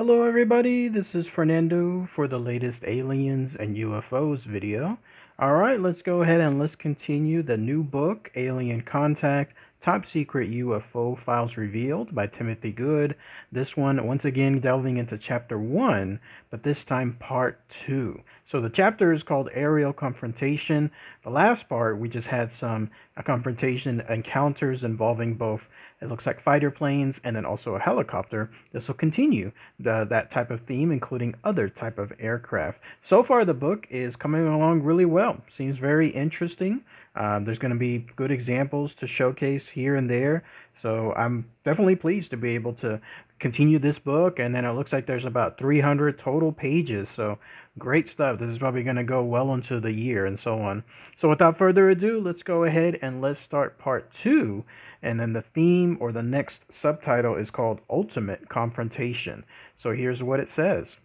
Hello everybody, this is Fernando for the latest aliens and UFOs video. Alright, let's go ahead and let's continue the new book, Alien Contact, Top Secret UFO Files Revealed by Timothy Good. This one, once again, delving into chapter 1, but this time part 2. So the chapter is called Aerial Confrontation. The last part, we just had some confrontation encounters involving both, it looks like fighter planes and then also a helicopter. This will continue that type of theme, including other type of aircraft. So far, the book is coming along really well. Seems very interesting. There's going to be good examples to showcase here and there. So I'm definitely pleased to be able to continue this book. And then it looks like there's about 300 total pages. So great stuff. This is probably going to go well into the year and so on. So without further ado, let's go ahead and let's start part 2. And then the theme or the next subtitle is called Ultimate Confrontation. So here's what it says.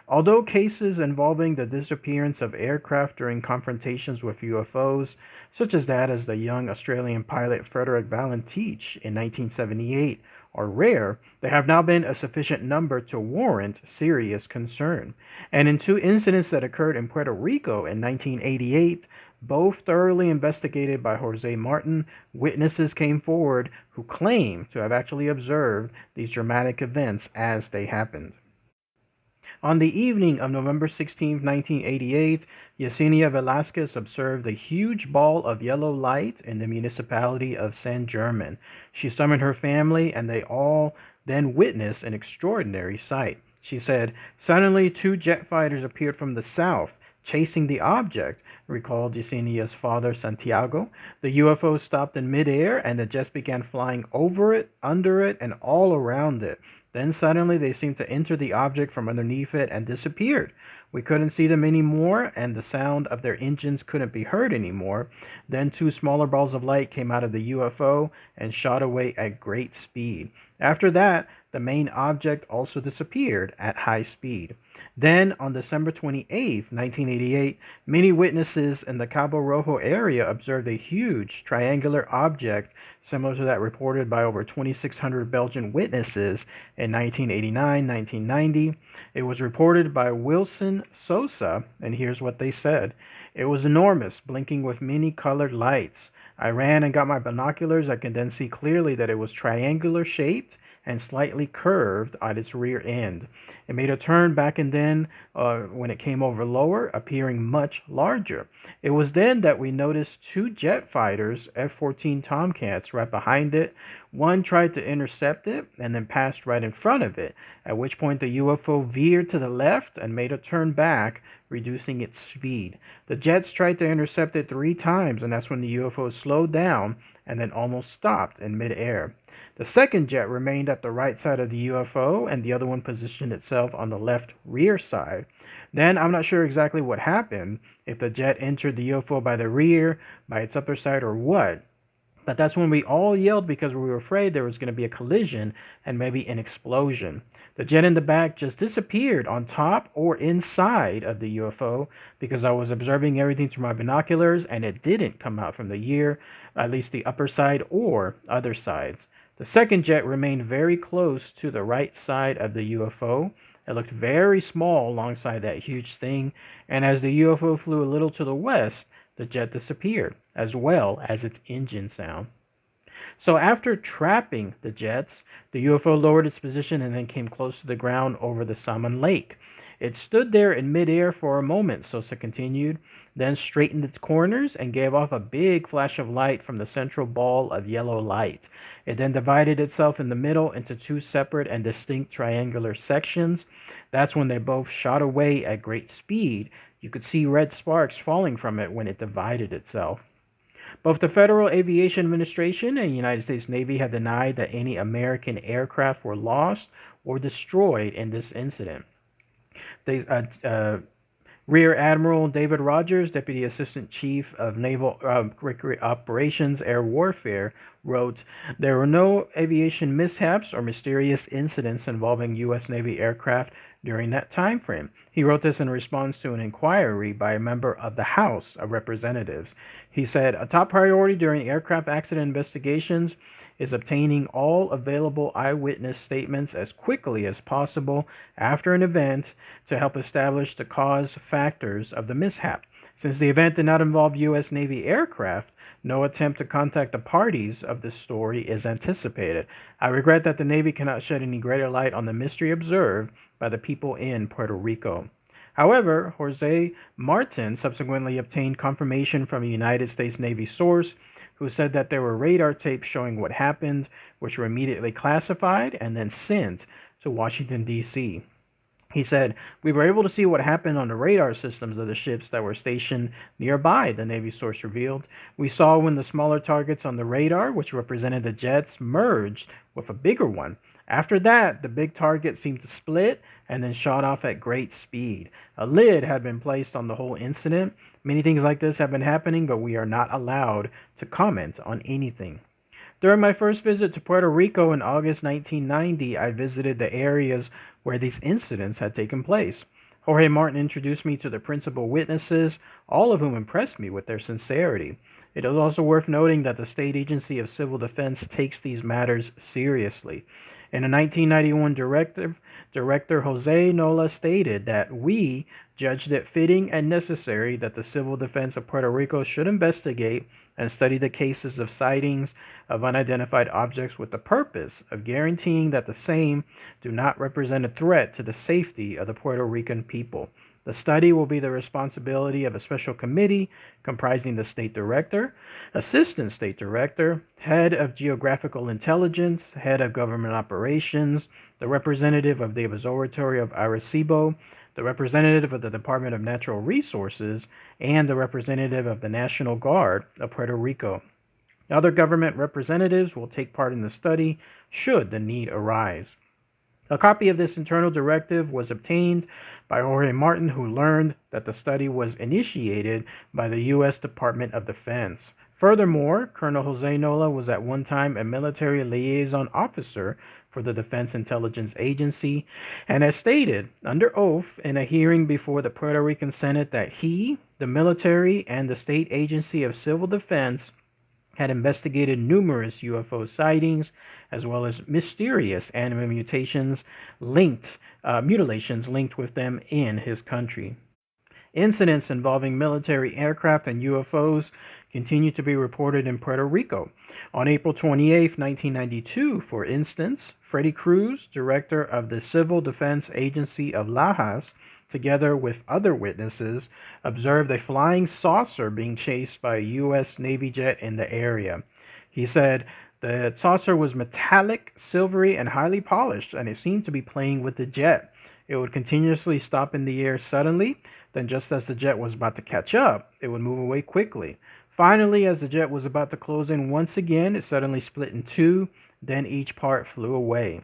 Although cases involving the disappearance of aircraft during confrontations with UFOs, such as that as the young Australian pilot Frederick Valentich in 1978, are rare, there have now been a sufficient number to warrant serious concern. And in two incidents that occurred in Puerto Rico in 1988, both thoroughly investigated by Jose Martin, witnesses came forward who claim to have actually observed these dramatic events as they happened. On the evening of November 16, 1988, Yesenia Velasquez observed a huge ball of yellow light in the municipality of San German. She summoned her family, and they all then witnessed an extraordinary sight. She said, "Suddenly, two jet fighters appeared from the south, chasing the object," recalled Yesenia's father, Santiago. "The UFO stopped in midair, and the jets began flying over it, under it, and all around it. Then suddenly they seemed to enter the object from underneath it and disappeared. We couldn't see them anymore, and the sound of their engines couldn't be heard anymore. Then two smaller balls of light came out of the UFO and shot away at great speed. After that, the main object also disappeared at high speed." Then, on December 28, 1988, many witnesses in the Cabo Rojo area observed a huge triangular object similar to that reported by over 2,600 Belgian witnesses in 1989, 1990. It was reported by Wilson Sosa, and here's what they said. "It was enormous, blinking with many colored lights. I ran and got my binoculars. I could then see clearly that it was triangular shaped and slightly curved at its rear end. It made a turn back and then, when it came over lower, appearing much larger. It was then that we noticed two jet fighters, F-14 Tomcats, right behind it. One tried to intercept it and then passed right in front of it, at which point the UFO veered to the left and made a turn back, reducing its speed. The jets tried to intercept it 3 times, and that's when the UFO slowed down and then almost stopped in midair. The second jet remained at the right side of the UFO, and the other one positioned itself on the left rear side. Then I'm not sure exactly what happened, if the jet entered the UFO by the rear, by its upper side, or what. But that's when we all yelled because we were afraid there was going to be a collision and maybe an explosion. The jet in the back just disappeared on top or inside of the UFO because I was observing everything through my binoculars, and it didn't come out from the rear, at least the upper side or other sides. The second jet remained very close to the right side of the UFO. It looked very small alongside that huge thing, and as the UFO flew a little to the west, the jet disappeared, as well as its engine sound. So after trapping the jets, the UFO lowered its position and then came close to the ground over the Salmon Lake. It stood there in midair for a moment, Sosa continued, then straightened its corners and gave off a big flash of light from the central ball of yellow light. It then divided itself in the middle into 2 separate and distinct triangular sections. That's when they both shot away at great speed. You could see red sparks falling from it when it divided itself. Both the Federal Aviation Administration and the United States Navy have denied that any American aircraft were lost or destroyed in this incident. Rear Admiral David Rogers, Deputy Assistant Chief of Naval Operations Air Warfare, wrote, "There were no aviation mishaps or mysterious incidents involving U.S. Navy aircraft during that time frame." He wrote this in response to an inquiry by a member of the House of Representatives. He said, "A top priority during aircraft accident investigations is obtaining all available eyewitness statements as quickly as possible after an event to help establish the cause factors of the mishap. Since the event did not involve U.S. Navy aircraft, no attempt to contact the parties of this story is anticipated. I regret that the Navy cannot shed any greater light on the mystery observed by the people in Puerto Rico. However, Jose Martin subsequently obtained confirmation from a United States Navy source who said that there were radar tapes showing what happened, which were immediately classified and then sent to Washington, D.C. He said, "We were able to see what happened on the radar systems of the ships that were stationed nearby," the Navy source revealed. "We saw when the smaller targets on the radar, which represented the jets, merged with a bigger one. After that, the big target seemed to split and then shot off at great speed. A lid had been placed on the whole incident. Many things like this have been happening, but we are not allowed to comment on anything." During my first visit to Puerto Rico in August 1990, I visited the areas where these incidents had taken place. Jorge Martin introduced me to the principal witnesses, all of whom impressed me with their sincerity. It is also worth noting that the State Agency of Civil Defense takes these matters seriously. In a 1991 directive, Director Jose Nola stated that we judged it fitting and necessary that the Civil Defense of Puerto Rico should investigate and study the cases of sightings of unidentified objects with the purpose of guaranteeing that the same do not represent a threat to the safety of the Puerto Rican people. The study will be the responsibility of a special committee comprising the State Director, Assistant State Director, Head of Geographical Intelligence, Head of Government Operations, the representative of the Observatory of Arecibo, the representative of the Department of Natural Resources, and the representative of the National Guard of Puerto Rico. Other government representatives will take part in the study should the need arise. A copy of this internal directive was obtained by Jorge Martin, who learned that the study was initiated by the U.S. Department of Defense. Furthermore, Colonel Jose Nola was at one time a military liaison officer for the Defense Intelligence Agency and has stated under oath in a hearing before the Puerto Rican Senate that he, the military, and the State Agency of Civil Defense had investigated numerous UFO sightings as well as mysterious animal mutilations linked with them in his country. Incidents involving military aircraft and UFOs continue to be reported in Puerto Rico. On April 28, 1992, for instance, Freddie Cruz, director of the Civil Defense Agency of Lajas, together with other witnesses, observed a flying saucer being chased by a U.S. Navy jet in the area. He said the saucer was metallic, silvery, and highly polished, and it seemed to be playing with the jet. It would continuously stop in the air suddenly, then just as the jet was about to catch up, it would move away quickly. Finally, as the jet was about to close in once again, it suddenly split in two, then each part flew away.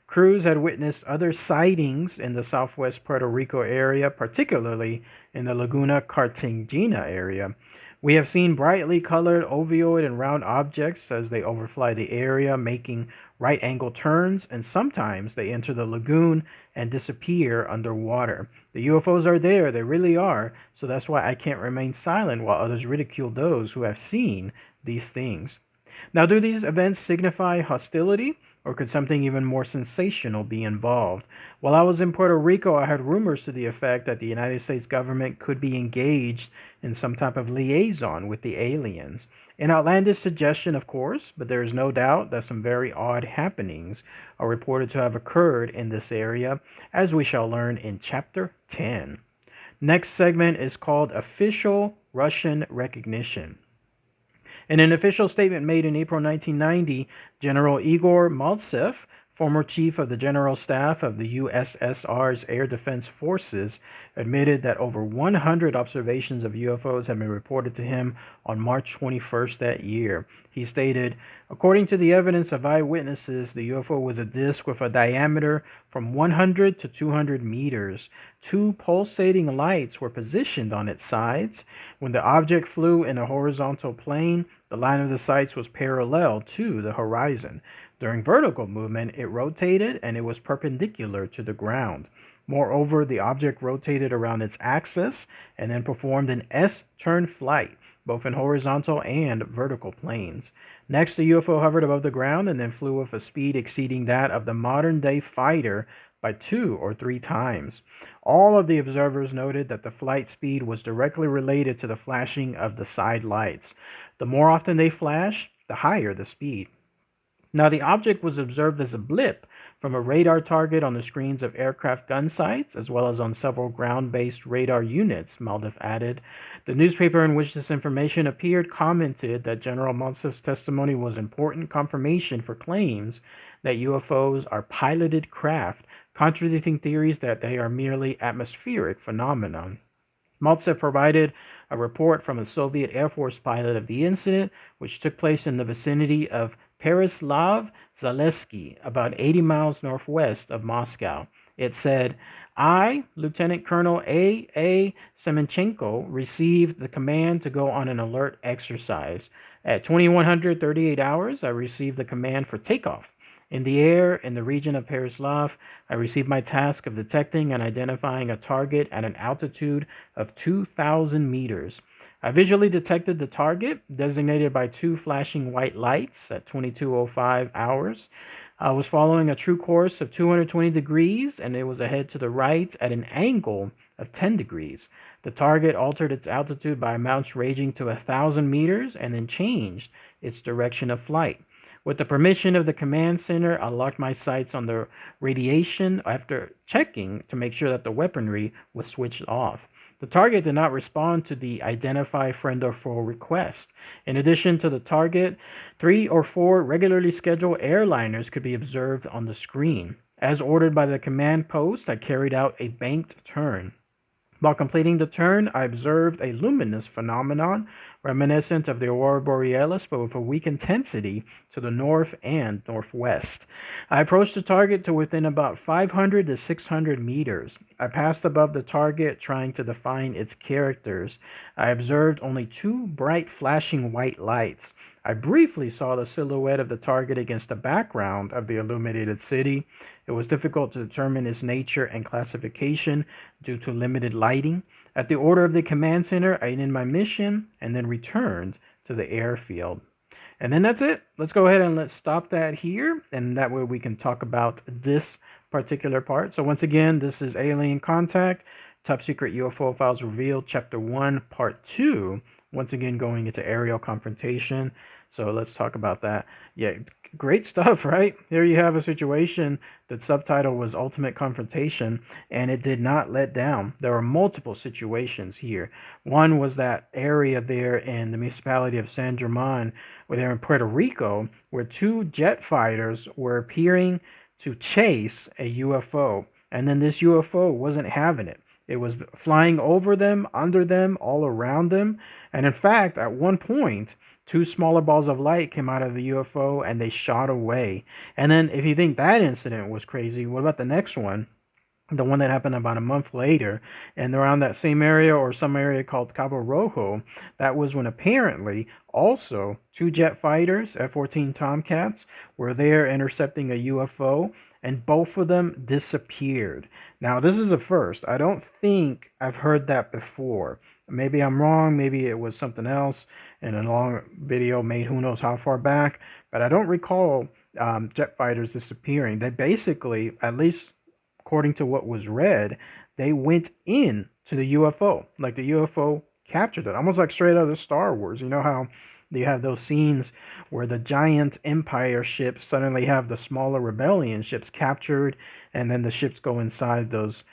Cruz had witnessed other sightings in the southwest Puerto Rico area, particularly in the Laguna Cartagena area. We have seen brightly colored ovoid and round objects as they overfly the area, making right-angle turns, and sometimes they enter the lagoon and disappear underwater. The UFOs are there, they really are, so that's why I can't remain silent while others ridicule those who have seen these things. Now, do these events signify hostility, or could something even more sensational be involved? While I was in Puerto Rico, I heard rumors to the effect that the United States government could be engaged in some type of liaison with the aliens. An outlandish suggestion, of course, but there is no doubt that some very odd happenings are reported to have occurred in this area, as we shall learn in Chapter 10. Next segment is called Official Russian Recognition. In an official statement made in April 1990, General Igor Maltsev, former chief of the General Staff of the USSR's Air Defense Forces, admitted that over 100 observations of UFOs had been reported to him on March 21st that year. He stated, "According to the evidence of eyewitnesses, the UFO was a disc with a diameter from 100 to 200 meters. Two pulsating lights were positioned on its sides. When the object flew in a horizontal plane, the line of the sights was parallel to the horizon. During vertical movement, it rotated and it was perpendicular to the ground. Moreover, the object rotated around its axis and then performed an S-turn flight, both in horizontal and vertical planes. Next, the UFO hovered above the ground and then flew with a speed exceeding that of the modern-day fighter by 2 or 3 times. All of the observers noted that the flight speed was directly related to the flashing of the side lights. The more often they flashed, the higher the speed. Now, the object was observed as a blip from a radar target on the screens of aircraft gun sites, as well as on several ground-based radar units, Maldiv added. The newspaper in which this information appeared commented that General Maldiv's testimony was important confirmation for claims that UFOs are piloted craft, contradicting theories that they are merely atmospheric phenomena. Maltsev provided a report from a Soviet Air Force pilot of the incident, which took place in the vicinity of Pereslav-Zalesky, about 80 miles northwest of Moscow. It said, I, Lieutenant Colonel A. Semenchenko, received the command to go on an alert exercise. At 2138 hours, I received the command for takeoff. In the air, in the region of Pereslav, I received my task of detecting and identifying a target at an altitude of 2,000 meters. I visually detected the target, designated by 2 flashing white lights at 22:05 hours. I was following a true course of 220 degrees, and it was ahead to the right at an angle of 10 degrees. The target altered its altitude by amounts ranging to 1,000 meters and then changed its direction of flight. With the permission of the command center, I locked my sights on the radiation after checking to make sure that the weaponry was switched off. The target did not respond to the identify friend or foe request. In addition to the target, 3 or 4 regularly scheduled airliners could be observed on the screen. As ordered by the command post, I carried out a banked turn. While completing the turn, I observed a luminous phenomenon reminiscent of the aurora borealis, but with a weak intensity to the north and northwest. I approached the target to within about 500 to 600 meters. I passed above the target, trying to define its characters. I observed only 2 bright flashing white lights. I briefly saw the silhouette of the target against the background of the illuminated city. It was difficult to determine its nature and classification due to limited lighting. At the order of the command center, I ended my mission and then returned to the airfield. And then that's it. Let's go ahead and let's stop that here, and that way we can talk about this particular part. So once again, this is Alien Contact, Top Secret UFO Files Revealed, Chapter 1, Part 2. Once again, going into aerial confrontation. So let's talk about that. Yeah, great stuff, right? Here you have a situation. The subtitle was Ultimate Confrontation, and it did not let down. There were multiple situations here. One was that area there in the municipality of San German, where they're in Puerto Rico, where 2 jet fighters were appearing to chase a UFO. And then this UFO wasn't having it. It was flying over them, under them, all around them. And in fact, at one point, 2 smaller balls of light came out of the UFO and they shot away. And then if you think that incident was crazy, what about the next one? The one that happened about a month later, and around that same area or some area called Cabo Rojo. That was when apparently also 2 jet fighters, F-14 Tomcats, were there intercepting a UFO, and both of them disappeared. Now, this is a first. I don't think I've heard that before. Maybe I'm wrong. Maybe it was something else in a long video made who knows how far back, but I don't recall jet fighters disappearing. They basically, at least according to what was read, they went in to the UFO. Like the UFO captured it. Almost like straight out of Star Wars. You know how you have those scenes where the giant Empire ships suddenly have the smaller Rebellion ships captured, and then the ships go inside those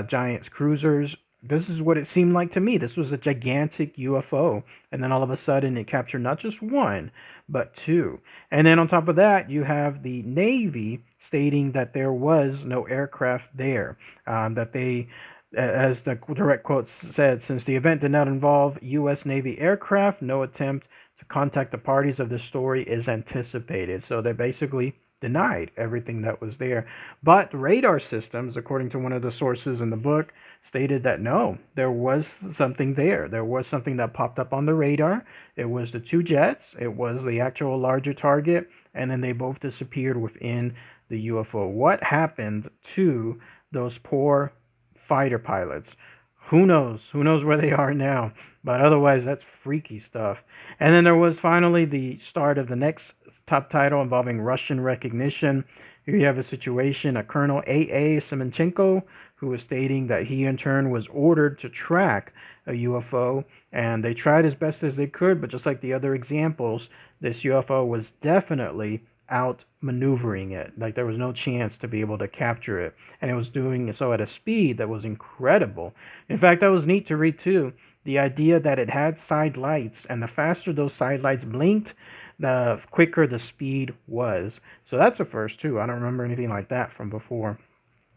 giant cruisers. This is what it seemed like to me. This was a gigantic UFO. And then all of a sudden it captured not just 1, but 2. And then on top of that, you have the Navy stating that there was no aircraft there. That they, as the direct quote said, since the event did not involve U.S. Navy aircraft, no attempt to contact the parties of this story is anticipated. So they basically denied everything that was there. But radar systems, according to one of the sources in the book, stated that no, there was something there. There was something that popped up on the radar. It was the 2 jets. It was the actual larger target. And then they both disappeared within the UFO. What happened to those poor fighter pilots? Who knows? Who knows where they are now? But otherwise, that's freaky stuff. And then there was finally the start of the next top title involving Russian recognition. Here you have a situation, a Colonel A.A. Semenchenko, who was stating that he in turn was ordered to track a UFO, and they tried as best as they could, but just like the other examples, this UFO was definitely outmaneuvering it. Like there was no chance to be able to capture it, and it was doing so at a speed that was incredible. In fact, that was neat to read too. The idea that it had side lights, and the faster those side lights blinked, the quicker the speed was. So that's a first too. I don't remember anything like that from before.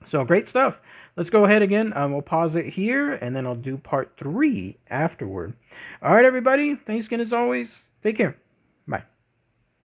So great stuff. Let's go ahead again. We'll pause it here, and then I'll do part 3 afterward. All right, everybody. Thanks again as always. Take care.